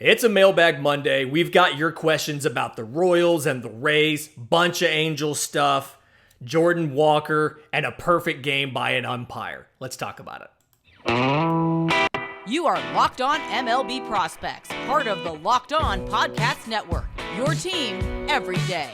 It's a Mailbag Monday. We've got your questions about the Royals and the Rays, bunch of Angels stuff, Jordan Walker, and a perfect game by an umpire. Let's talk about it. You are Locked On MLB Prospects, part of the Locked On Podcast Network, your team every day.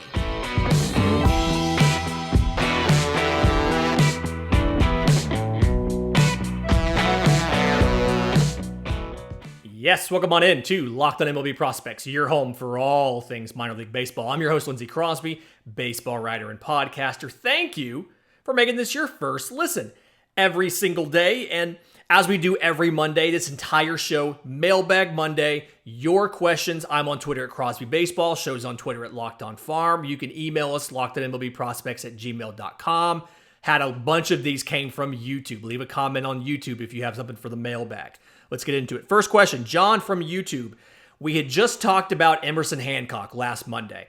Yes, welcome on in to Locked On MLB Prospects, your home for all things minor league baseball. I'm your host, Lindsey Crosby, baseball writer and podcaster. Thank you for making this your first listen every single day. And as we do every Monday, this entire show, Mailbag Monday, your questions. I'm on Twitter at Crosby Baseball. Show's on Twitter at Locked On Farm. You can email us, lockedonmlbprospects@gmail.com. Had a bunch of these came from YouTube. Leave a comment on YouTube if you have something for the mailbag. Let's get into it. First question, John from YouTube. We had just talked about Emerson Hancock last Monday,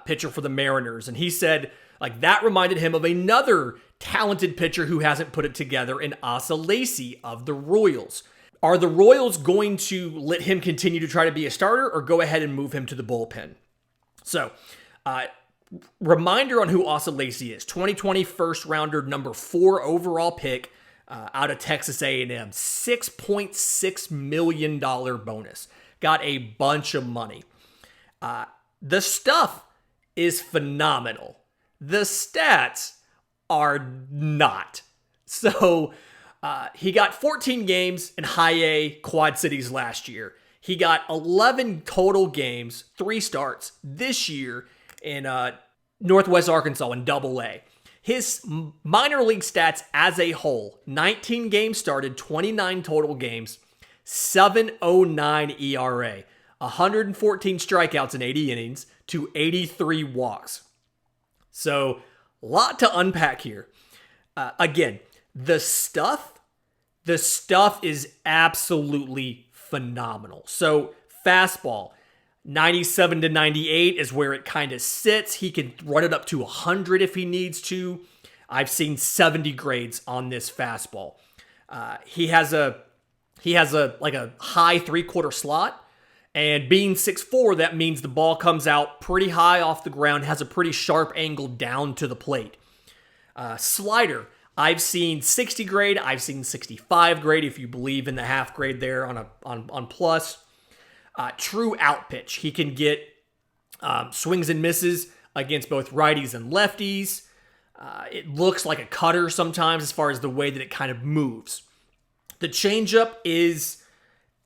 pitcher for the Mariners, and he said that reminded him of another talented pitcher who hasn't put it together in Asa Lacy of the Royals. Are the Royals going to let him continue to try to be a starter or go ahead and move him to the bullpen? So, reminder on who Asa Lacy is. 2020 first rounder, number 4 overall pick out of Texas A&M. $6.6 million bonus. Got a bunch of money. The stuff is phenomenal. The stats are not. So he got 14 games in High A Quad Cities last year. He got 11 total games, 3 starts this year in Northwest Arkansas in Double A. His minor league stats as a whole, 19 games started, 29 total games, 7.09 ERA, 114 strikeouts in 80 innings to 83 walks. So, a lot to unpack here. Again, the stuff is absolutely phenomenal. So, fastball, 97 to 98 is where it kind of sits. He can run it up to 100 if he needs to. I've seen 70 grades on this fastball. He has a high 3/4 slot, and being 6'4", that means the ball comes out pretty high off the ground, has a pretty sharp angle down to the plate. Slider, I've seen 60 grade, I've seen 65 grade if you believe in the half grade there on plus. True out pitch. He can get swings and misses against both righties and lefties. It looks like a cutter sometimes as far as the way that it kind of moves. The changeup is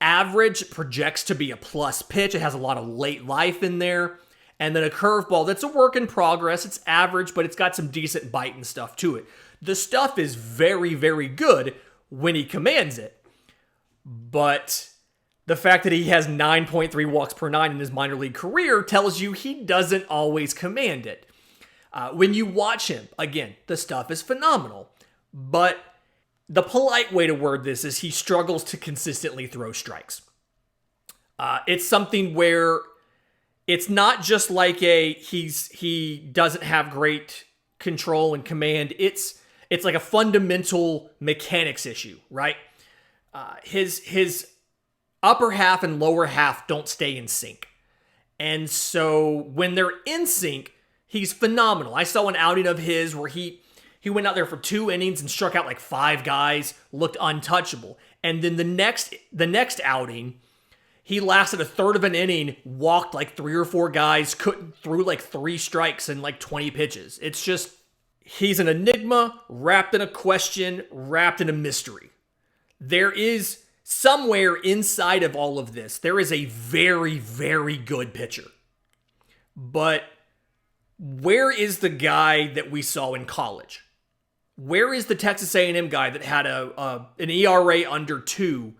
average, projects to be a plus pitch. It has a lot of late life in there. And then a curveball that's a work in progress. It's average, but it's got some decent bite and stuff to it. The stuff is very, very good when he commands it. But the fact that he has 9.3 walks per 9 in his minor league career tells you he doesn't always command it. When you watch him, again, the stuff is phenomenal. But the polite way to word this is he struggles to consistently throw strikes. It's something where it's not just like he doesn't have great control and command. It's like a fundamental mechanics issue, right? His upper half and lower half don't stay in sync. And so when they're in sync, he's phenomenal. I saw an outing of his where he went out there for 2 innings and struck out like 5 guys, looked untouchable. And then the next outing, he lasted a third of an inning, walked like 3 or 4 guys, threw like 3 strikes and like 20 pitches. It's just, he's an enigma wrapped in a question, wrapped in a mystery. There is somewhere inside of all of this, there is a very, very good pitcher. But where is the guy that we saw in college? Where is the Texas A&M guy that had an ERA under 2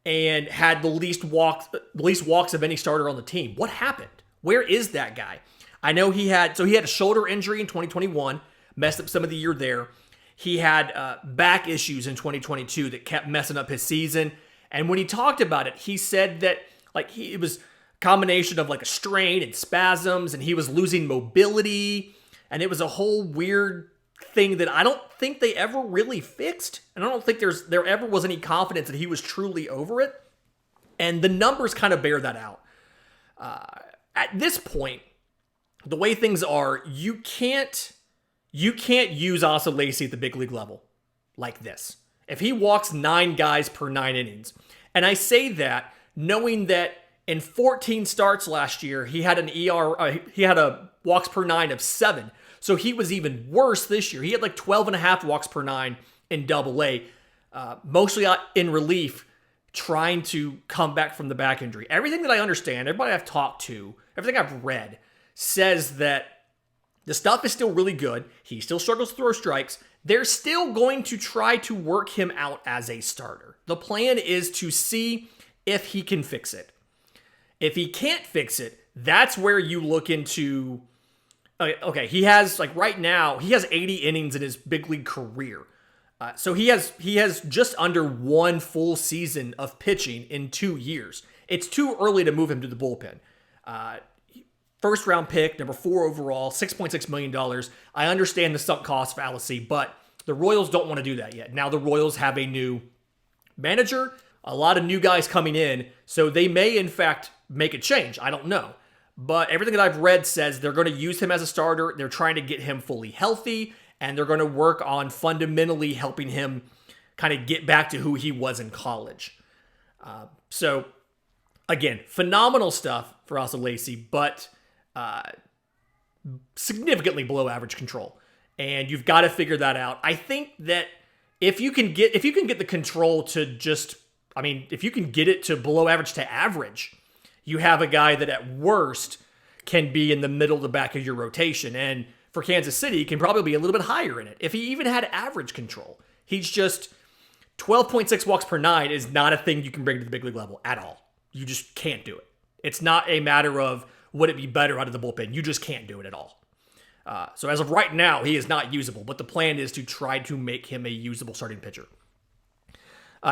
and had the least walks of any starter on the team? What happened? Where is that guy? I know he had a shoulder injury in 2021, messed up some of the year there. He had back issues in 2022 that kept messing up his season. And when he talked about it, he said that it was a combination of like a strain and spasms, and he was losing mobility, and it was a whole weird thing that I don't think they ever really fixed. And I don't think there ever was any confidence that he was truly over it. And the numbers kind of bear that out. At this point, the way things are, you can't use Asa Lacy at the big league level like this. If he walks 9 guys per 9 innings, and I say that knowing that in 14 starts last year, he had a walks per 9 of 7. So he was even worse this year. He had like 12.5 walks per 9 in Double-A, mostly in relief, trying to come back from the back injury. Everything that I understand, everybody I've talked to, everything I've read says that the stuff is still really good. He still struggles to throw strikes. They're still going to try to work him out as a starter. The plan is to see if he can fix it. If he can't fix it, that's where you look into, okay, he has, like right now, he has 80 innings in his big league career. So he has just under 1 full season of pitching in 2 years. It's too early to move him to the bullpen. First round pick, number 4 overall, $6.6 million. I understand the sunk cost fallacy, but the Royals don't want to do that yet. Now the Royals have a new manager, a lot of new guys coming in, so they may in fact make a change. I don't know. But everything that I've read says they're going to use him as a starter. They're trying to get him fully healthy, and they're going to work on fundamentally helping him kind of get back to who he was in college. So, again, phenomenal stuff for Asa Lacy, but significantly below average control. And you've got to figure that out. I think that if you can get the control to just, if you can get it to below average to average, you have a guy that at worst can be in the middle of the back of your rotation. And for Kansas City, can probably be a little bit higher in it. If he even had average control, he's just 12.6 walks per 9 is not a thing you can bring to the big league level at all. You just can't do it. It's not a matter of would it be better out of the bullpen. You just can't do it at all. So as of right now, he is not usable, but the plan is to try to make him a usable starting pitcher.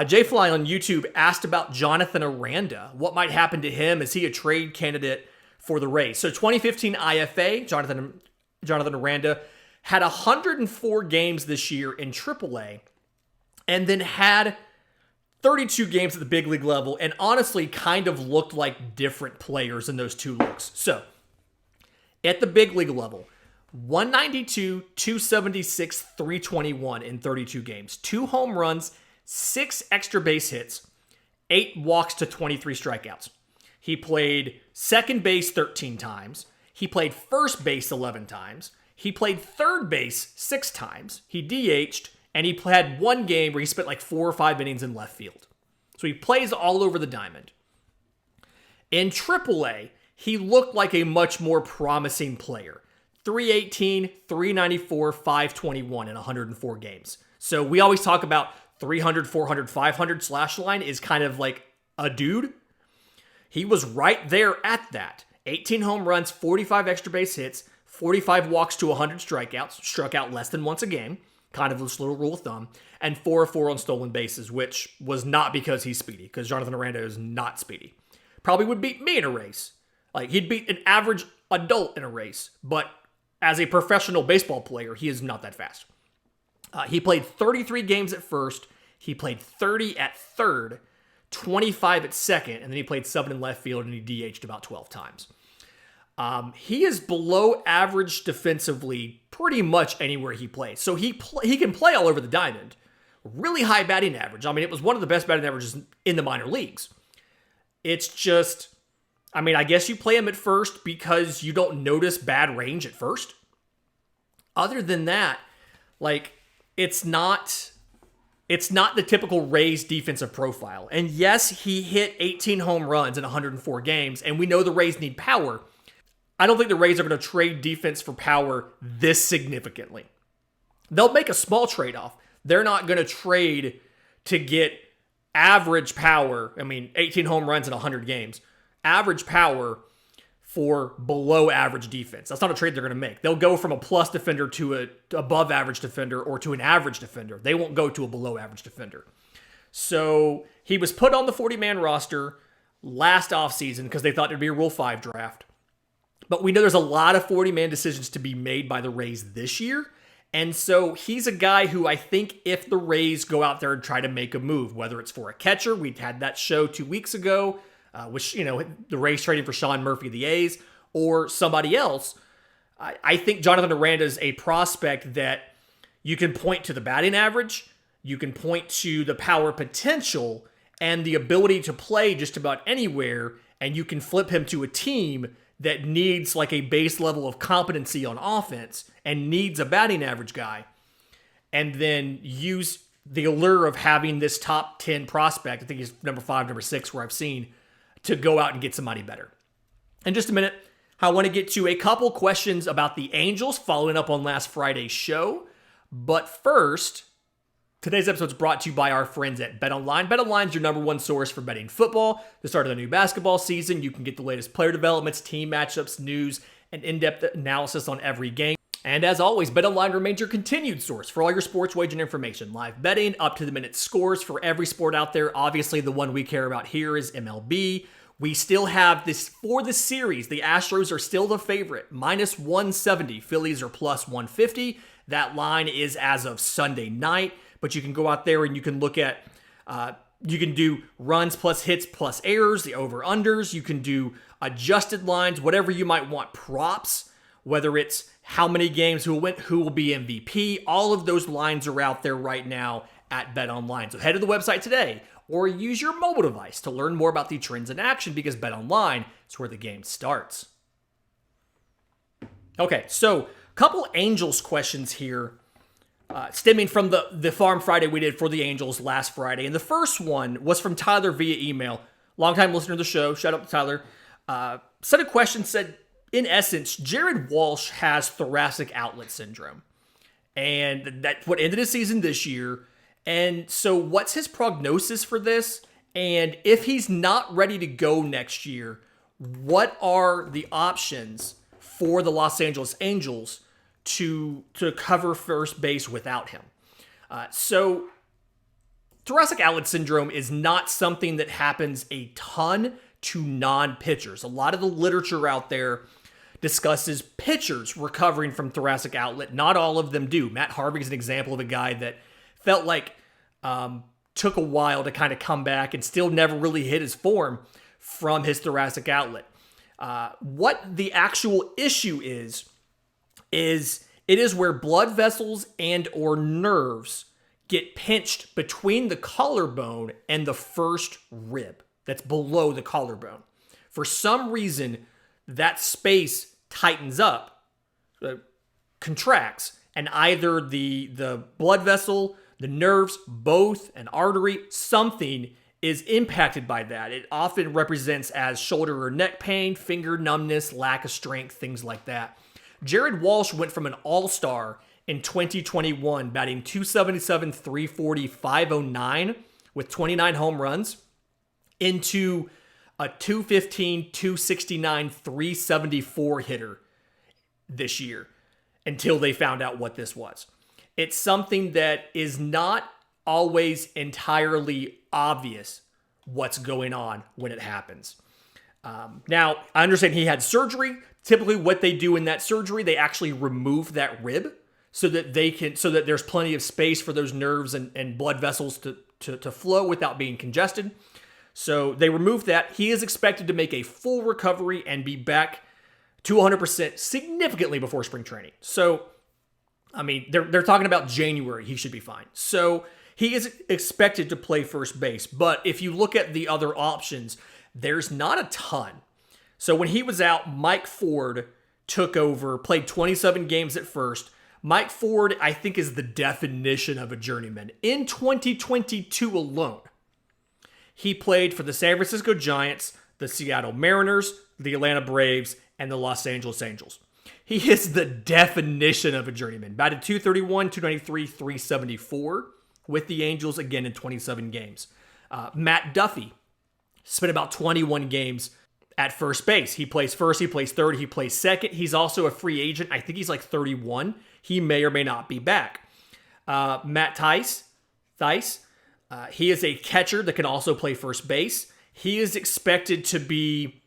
Jay Fly on YouTube asked about Jonathan Aranda. What might happen to him? Is he a trade candidate for the Rays? So 2015 IFA, Jonathan Aranda had 104 games this year in AAA and then had 32 games at the big league level and honestly kind of looked like different players in those 2 looks. So at the big league level, 192, 276, 321 in 32 games. 2 home runs, 6 extra base hits, 8 walks to 23 strikeouts. He played second base 13 times. He played first base 11 times. He played third base 6 times. He DH'd, and he had 1 game where he spent like 4 or 5 innings in left field. So he plays all over the diamond. In AAA, he looked like a much more promising player. 318, 394, 521 in 104 games. So we always talk about 300, 400, 500 slash line is kind of like a dude. He was right there at that. 18 home runs, 45 extra base hits, 45 walks to 100 strikeouts, struck out less than once a game, kind of this little rule of thumb, and 4-4 on stolen bases, which was not because he's speedy, because Jonathan Aranda is not speedy. Probably would beat me in a race. Like, he'd beat an average adult in a race, but as a professional baseball player, he is not that fast. He played 33 games at first, he played 30 at third, 25 at second, and then he played 7 in left field, and he DH'd about 12 times. He is below average defensively pretty much anywhere he plays. So he can play all over the diamond. Really high batting average. It was one of the best batting averages in the minor leagues. It's just, I guess you play him at first because you don't notice bad range at first. Other than that, it's not the typical Rays defensive profile. And yes, he hit 18 home runs in 104 games, and we know the Rays need power. I don't think the Rays are going to trade defense for power this significantly. They'll make a small trade-off. They're not going to trade to get average power. 18 home runs in 100 games. Average power for below average defense. That's not a trade they're going to make. They'll go from a plus defender to an above average defender or to an average defender. They won't go to a below average defender. So he was put on the 40-man roster last offseason because they thought there'd be a Rule 5 draft. But we know there's a lot of 40-man decisions to be made by the Rays this year, And so he's a guy who I think if the Rays go out there and try to make a move, whether it's for a catcher, we had that show 2 weeks ago, which, the Rays trading for Sean Murphy of the A's, or somebody else, I think Jonathan Aranda is a prospect that you can point to the batting average, you can point to the power potential, and the ability to play just about anywhere, and you can flip him to a team that needs like a base level of competency on offense and needs a batting average guy, and then use the allure of having this top 10 prospect, I think he's number 5, number 6, where I've seen, to go out and get somebody better. In just a minute, I want to get to a couple questions about the Angels following up on last Friday's show. But first, today's episode is brought to you by our friends at BetOnline. BetOnline is your number one source for betting football. The start of the new basketball season, you can get the latest player developments, team matchups, news, and in-depth analysis on every game. And as always, BetOnline remains your continued source for all your sports wagering information, live betting, up-to-the-minute scores for every sport out there. Obviously, the one we care about here is MLB. We still have this for the series. The Astros are still the favorite, minus 170. Phillies are plus 150. That line is as of Sunday night. But you can go out there and you can look at, you can do runs plus hits plus errors, the over-unders. You can do adjusted lines, whatever you might want, props, whether it's how many games, who will win, who will be MVP. All of those lines are out there right now at BetOnline. So head to the website today or use your mobile device to learn more about the trends in action, because BetOnline is where the game starts. Okay, so a couple Angels questions here. Stemming from the Farm Friday we did for the Angels last Friday. And the first one was from Tyler via email. Longtime listener to the show. Shout out to Tyler. Set a question, said, in essence, Jared Walsh has thoracic outlet syndrome. And that's what ended his season this year. And so what's his prognosis for this? And if he's not ready to go next year, what are the options for the Los Angeles Angels to cover first base without him? So thoracic outlet syndrome is not something that happens a ton to non-pitchers. A lot of the literature out there discusses pitchers recovering from thoracic outlet. Not all of them do. Matt Harvey is an example of a guy that felt like took a while to kind of come back and still never really hit his form from his thoracic outlet. What the actual issue is it is where blood vessels and or nerves get pinched between the collarbone and the first rib that's below the collarbone. For some reason, that space tightens up, contracts, and either the blood vessel, the nerves, both, an artery, something is impacted by that. It often represents as shoulder or neck pain, finger numbness, lack of strength, things like that. Jared Walsh went from an all-star in 2021, batting .277, .340, .509 with 29 home runs, into a .215, .269, .374 hitter this year until they found out what this was. It's something that is not always entirely obvious what's going on when it happens. Now, I understand he had surgery. Typically what they do in that surgery, they actually remove that rib so that there's plenty of space for those nerves and blood vessels to flow without being congested. So they removed that. He is expected to make a full recovery and be back to 100% significantly before spring training. So, I mean, they're talking about January. He should be fine. So he is expected to play first base. But if you look at the other options, there's not a ton. So when he was out, Mike Ford took over, played 27 games at first. Mike Ford, I think, is the definition of a journeyman. In 2022 alone, he played for the San Francisco Giants, the Seattle Mariners, the Atlanta Braves, and the Los Angeles Angels. He is the definition of a journeyman. Batted .231, .293, .374 with the Angels again in 27 games. Matt Duffy spent about 21 games at first base. He plays first, he plays third, he plays second. He's also a free agent. I think he's like 31. He may or may not be back. Matt Thaiss, he is a catcher that can also play first base. He is expected to be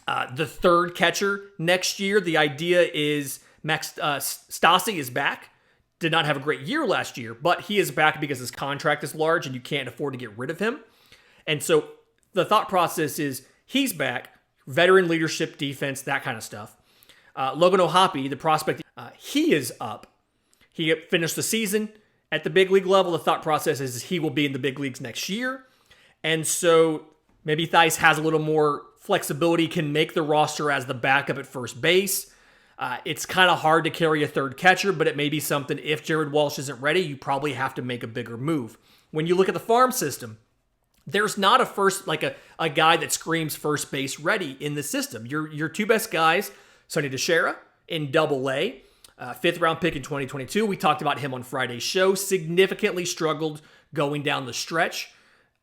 the third catcher next year. The idea is Max Stassi is back. did not have a great year last year, but he is back because his contract is large and you can't afford to get rid of him. And so the thought process is he's back, veteran leadership, defense, that kind of stuff. Logan O'Hoppe, the prospect, he is up. He finished the season at the big league level. The thought process is he will be in the big leagues next year. And so maybe Theis has a little more flexibility, can make the roster as the backup at first base. It's kind of hard to carry a third catcher, but it may be something, if Jared Walsh isn't ready, you probably have to make a bigger move. When you look at the farm system, there's not a guy that screams first base ready in the system. Your two best guys, Sonny DeShera in Double-A, fifth round pick in 2022. We talked about him on Friday's show. Significantly struggled going down the stretch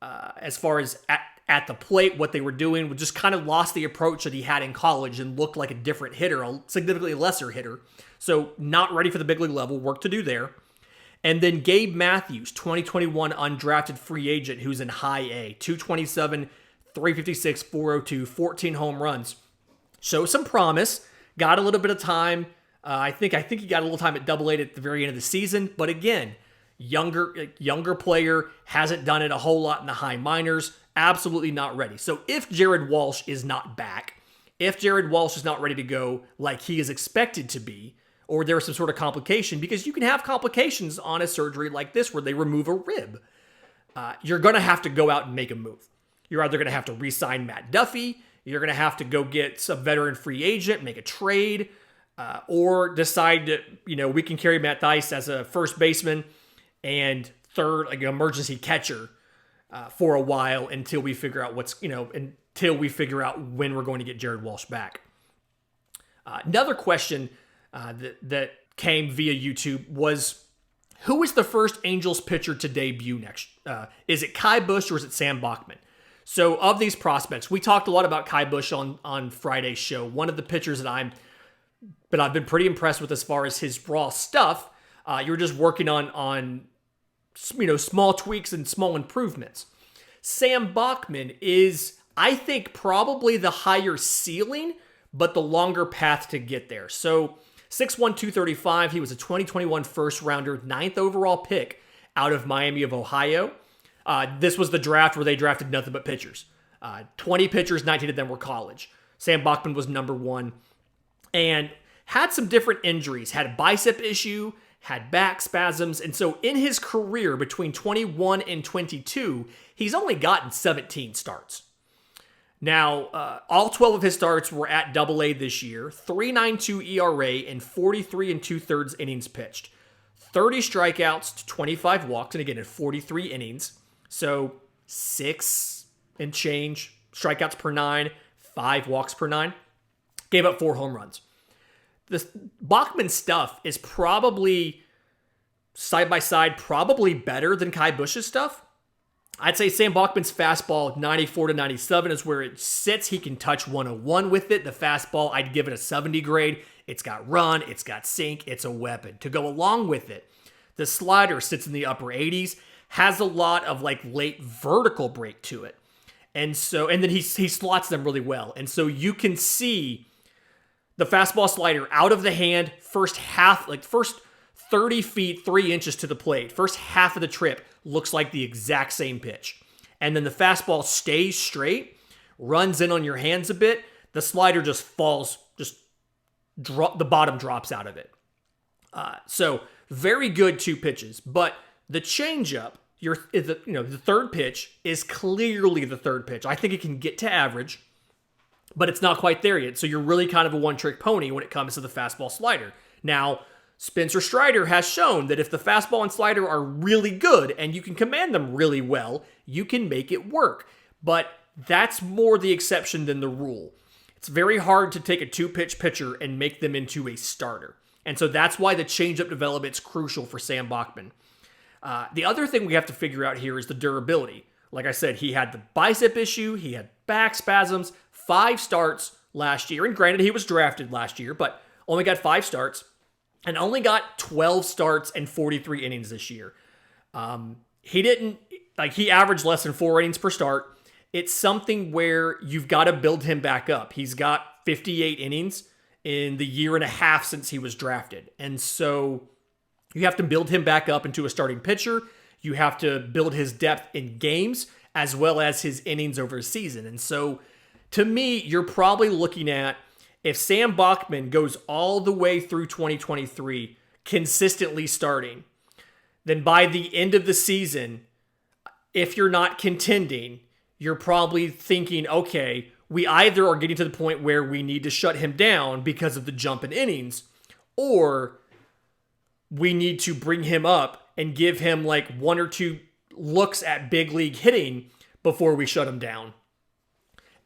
as far as at the plate, what they were doing. We just kind of lost the approach that he had in college and looked like a different hitter, a significantly lesser hitter. So not ready for the big league level, work to do there. And then Gabe Matthews, 2021 undrafted free agent who's in high A, 227, 356, 402, 14 home runs. Show some promise, got a little bit of time. I think he got a little time at Double-A at the very end of the season. But again, younger player, hasn't done it a whole lot in the high minors, absolutely not ready. So if Jared Walsh is not back, if Jared Walsh is not ready to go like he is expected to be, or there's some sort of complication, because you can have complications on a surgery like this where they remove a rib, you're going to have to go out and make a move. You're either going to have to re-sign Matt Duffy, you're going to have to go get some veteran free agent, make a trade, or decide that, we can carry Matt Theis as a first baseman and third, like an emergency catcher for a while until we figure out until we figure out when we're going to get Jared Walsh back. Another question that came via YouTube was, who is the first Angels pitcher to debut next? Is it Kai Busch or is it Sam Bachman? So of these prospects, we talked a lot about Kai Busch on Friday's show. One of the pitchers that I've been pretty impressed with as far as his raw stuff. You're just working on small tweaks and small improvements. Sam Bachman is, I think, probably the higher ceiling, but the longer path to get there. So 6'1", 235. He was a 2021 first rounder, 9th overall pick out of Miami of Ohio. This was the draft where they drafted nothing but pitchers. 20 pitchers, 19 of them were college. Sam Bachman was number 1 and had some different injuries, had a bicep issue, had back spasms. And so in his career between 21 and 22, he's only gotten 17 starts. Now, all 12 of his starts were at Double-A this year, 3.92 ERA and 43 2/3 innings pitched. 30 strikeouts to 25 walks, and again, in 43 innings. So 6 and change strikeouts per 9, 5 walks per 9. Gave up 4 home runs. This Bachman stuff is probably, side by side, probably better than Kai Busch's stuff. I'd say Sam Bachman's fastball, 94 to 97, is where it sits. He can touch 101 with it. The fastball, I'd give it a 70 grade. It's got run, it's got sink, it's a weapon. To go along with it, the slider sits in the upper 80s, has a lot of late vertical break to it. And then he slots them really well. And so you can see the fastball slider out of the hand, first 30 feet, 3 inches to the plate. First half of the trip looks like the exact same pitch. And then the fastball stays straight, runs in on your hands a bit. The slider just falls, the bottom drops out of it. So very good 2 pitches. But the changeup, the third pitch is clearly the third pitch. I think it can get to average, but it's not quite there yet. So you're really kind of a one-trick pony when it comes to the fastball slider. Now, Spencer Strider has shown that if the fastball and slider are really good and you can command them really well, you can make it work. But that's more the exception than the rule. It's very hard to take a 2-pitch pitcher and make them into a starter. And so that's why the changeup development is crucial for Sam Bachman. The other thing we have to figure out here is the durability. Like I said, he had the bicep issue, he had back spasms, 5 starts last year. And granted, he was drafted last year, but only got 5 starts. And only got 12 starts and 43 innings this year. He averaged less than 4 innings per start. It's something where you've got to build him back up. He's got 58 innings in the year and a half since he was drafted. And so You have to build him back up into a starting pitcher. You have to build his depth in games as well as his innings over a season. And so, to me, you're probably looking at, if Sam Bachman goes all the way through 2023 consistently starting, then by the end of the season, if you're not contending, you're probably thinking, okay, we either are getting to the point where we need to shut him down because of the jump in innings, or we need to bring him up and give him like 1 or 2 looks at big league hitting before we shut him down.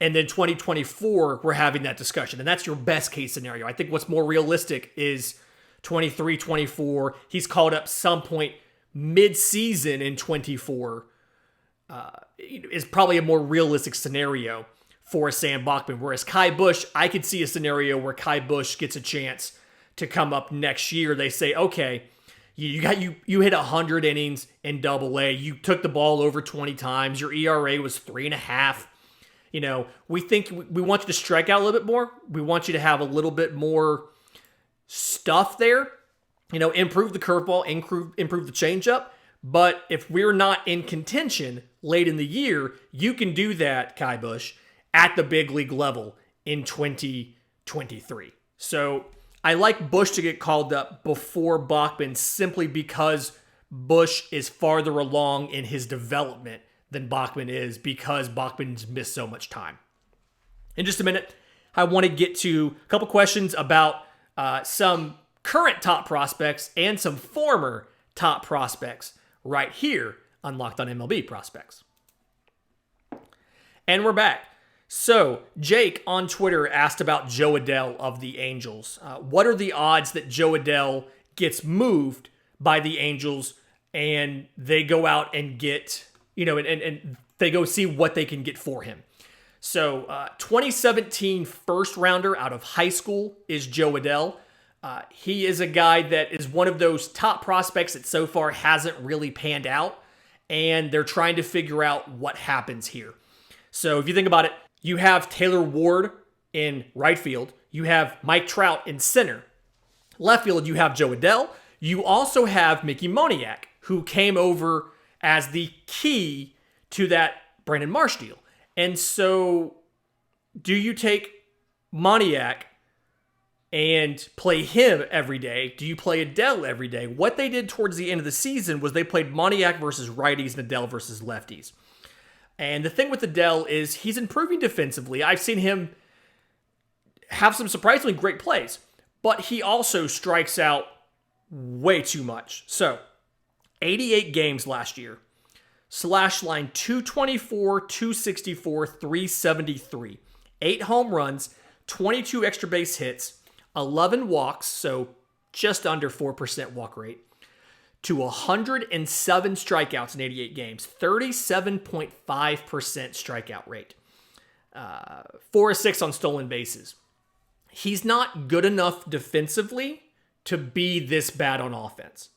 And then 2024, we're having that discussion. And that's your best case scenario. I think what's more realistic is 23, 24. He's called up some point mid-season in 24 is probably a more realistic scenario for Sam Bachman. Whereas Kai Busch, I could see a scenario where Kai Busch gets a chance to come up next year. They say, okay, you hit 100 innings in Double-A. You took the ball over 20 times. Your ERA was 3.5. We think we want you to strike out a little bit more. We want you to have a little bit more stuff there. Improve the curveball, improve the changeup. But if we're not in contention late in the year, you can do that, Kai Busch, at the big league level in 2023. So I like Busch to get called up before Bachman simply because Busch is farther along in his development than Bachman is, because Bachman's missed so much time. In just a minute, I want to get to a couple questions about some current top prospects and some former top prospects right here on Locked On MLB Prospects. And we're back. So, Jake on Twitter asked about Jo Adell of the Angels. What are the odds that Jo Adell gets moved by the Angels and they go out and get, and they go see what they can get for him? So, 2017 first rounder out of high school is Jo Adell. He is a guy that is one of those top prospects that so far hasn't really panned out, and they're trying to figure out what happens here. So, if you think about it, you have Taylor Ward in right field. You have Mike Trout in center. Left field, you have Jo Adell. You also have Mickey Moniak, who came over as the key to that Brandon Marsh deal. And so, do you take Moniak and play him every day? Do you play Adell every day? What they did towards the end of the season was they played Moniak versus righties and Adell versus lefties. And the thing with Adell is he's improving defensively. I've seen him have some surprisingly great plays, but he also strikes out way too much. So, 88 games last year. Slash line 224, 264, 373. 8 home runs, 22 extra base hits, 11 walks, so just under 4% walk rate, to 107 strikeouts in 88 games, 37.5% strikeout rate, 4-6 on stolen bases. He's not good enough defensively to be this bad on offense.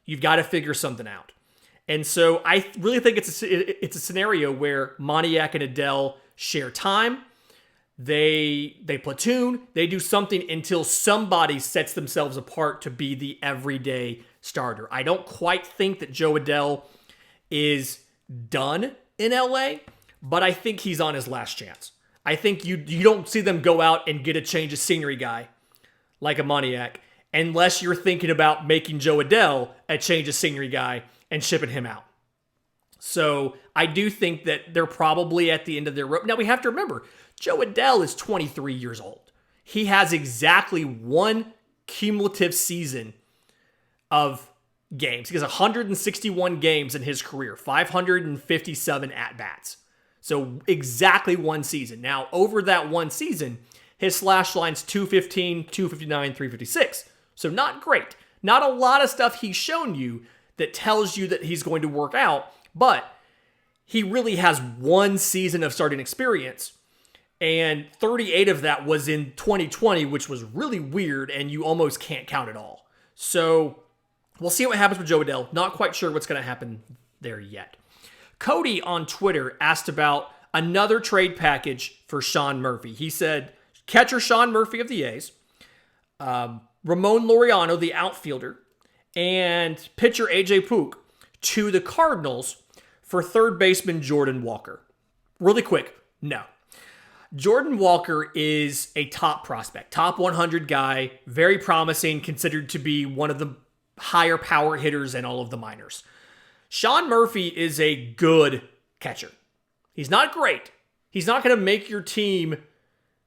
You've got to figure something out. And so I really think it's a scenario where Moniak and Adell share time. They platoon. They do something until somebody sets themselves apart to be the everyday starter. I don't quite think that Jo Adell is done in LA, but I think he's on his last chance. I think you don't see them go out and get a change of scenery guy like a Moniak unless you're thinking about making Jo Adell a change of scenery guy and shipping him out. So I do think that they're probably at the end of their rope. Now we have to remember, Jo Adell is 23 years old. He has exactly one cumulative season of games. He has 161 games in his career, 557 at-bats. So exactly one season. Now, over that one season, his slash line's 215, 259, 356. So not great. Not a lot of stuff he's shown you that tells you that he's going to work out, but he really has one season of starting experience, and 38 of that was in 2020, which was really weird, and you almost can't count it all. So we'll see what happens with Jo Adell. Not quite sure what's going to happen there yet. Cody on Twitter asked about another trade package for Sean Murphy. He said, catcher Sean Murphy of the A's, Ramon Laureano, the outfielder, and pitcher A.J. Puk to the Cardinals for third baseman Jordan Walker? Really quick, no. Jordan Walker is a top prospect, top 100 guy, very promising, considered to be one of the higher power hitters in all of the minors. Sean Murphy is a good catcher. He's not great. He's not going to make your team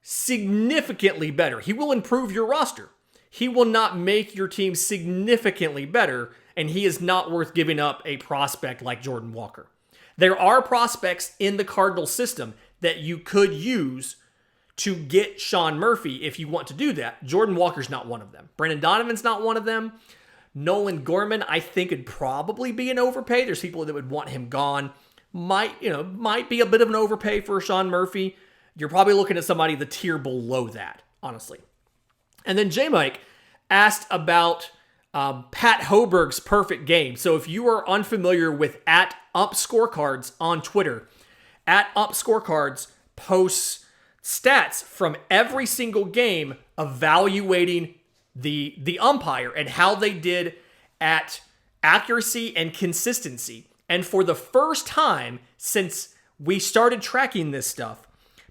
significantly better. He will improve your roster. He will not make your team significantly better, and he is not worth giving up a prospect like Jordan Walker. There are prospects in the Cardinals system that you could use to get Sean Murphy if you want to do that. Jordan Walker's not one of them. Brandon Donovan's not one of them. Nolan Gorman, I think, would probably be an overpay. There's people that would want him gone. Might be a bit of an overpay for Sean Murphy. You're probably looking at somebody the tier below that, honestly. And then J-Mike asked about Pat Hoberg's perfect game. So if you are unfamiliar with @UmpScorecards on Twitter, @UmpScorecards posts stats from every single game evaluating the umpire and how they did at accuracy and consistency. And for the first time since we started tracking this stuff,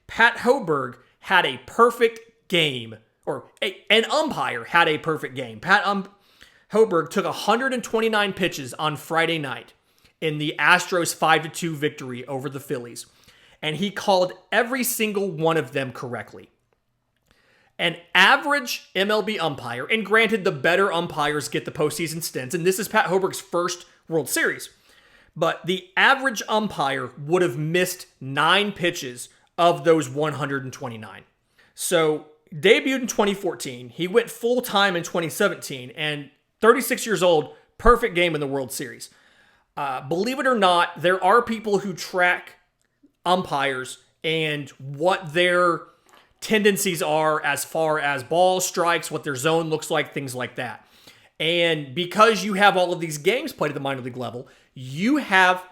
Pat Hoberg had a perfect game, or an umpire had a perfect game. Hoberg took 129 pitches on Friday night in the Astros 5-2 victory over the Phillies, and he called every single one of them correctly. An average MLB umpire, and granted the better umpires get the postseason stints, and this is Pat Hoberg's first World Series, but the average umpire would have missed 9 pitches of those 129. So, debuted in 2014, he went full-time in 2017, and 36 years old, perfect game in the World Series. Believe it or not, there are people who track umpires and what their tendencies are as far as ball strikes, what their zone looks like, things like that. And because you have all of these games played at the minor league level, you have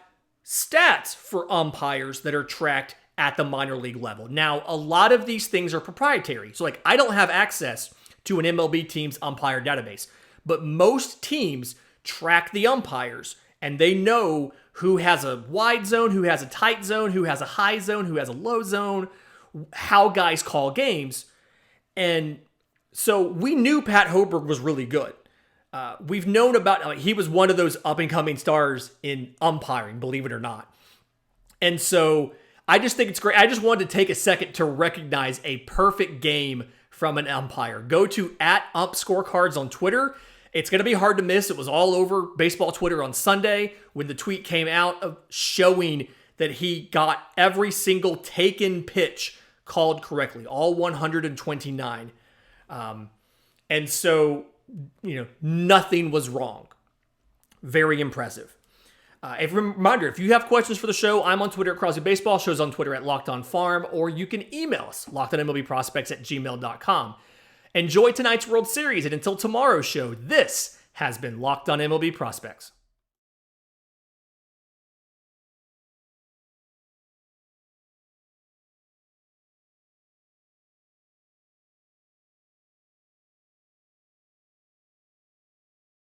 stats for umpires that are tracked at the minor league level. Now, a lot of these things are proprietary. So, I don't have access to an MLB team's umpire database, but most teams track the umpires, and they know who has a wide zone, who has a tight zone, who has a high zone, who has a low zone, how guys call games. And so we knew Pat Hoberg was really good. We've known about, he was one of those up-and-coming stars in umpiring, believe it or not. And so I just think it's great. I just wanted to take a second to recognize a perfect game from an umpire. Go to @UmpScorecards on Twitter. It's going to be hard to miss. It was all over baseball Twitter on Sunday when the tweet came out of showing that he got every single taken pitch called correctly, all 129. And so, nothing was wrong. Very impressive. A reminder, if you have questions for the show, I'm on Twitter at Crosby Baseball. Show's on Twitter at LockedOnFarm, or you can email us, LockedOnMLBProspects@gmail.com. Enjoy tonight's World Series, and until tomorrow's show, this has been Locked On MLB Prospects.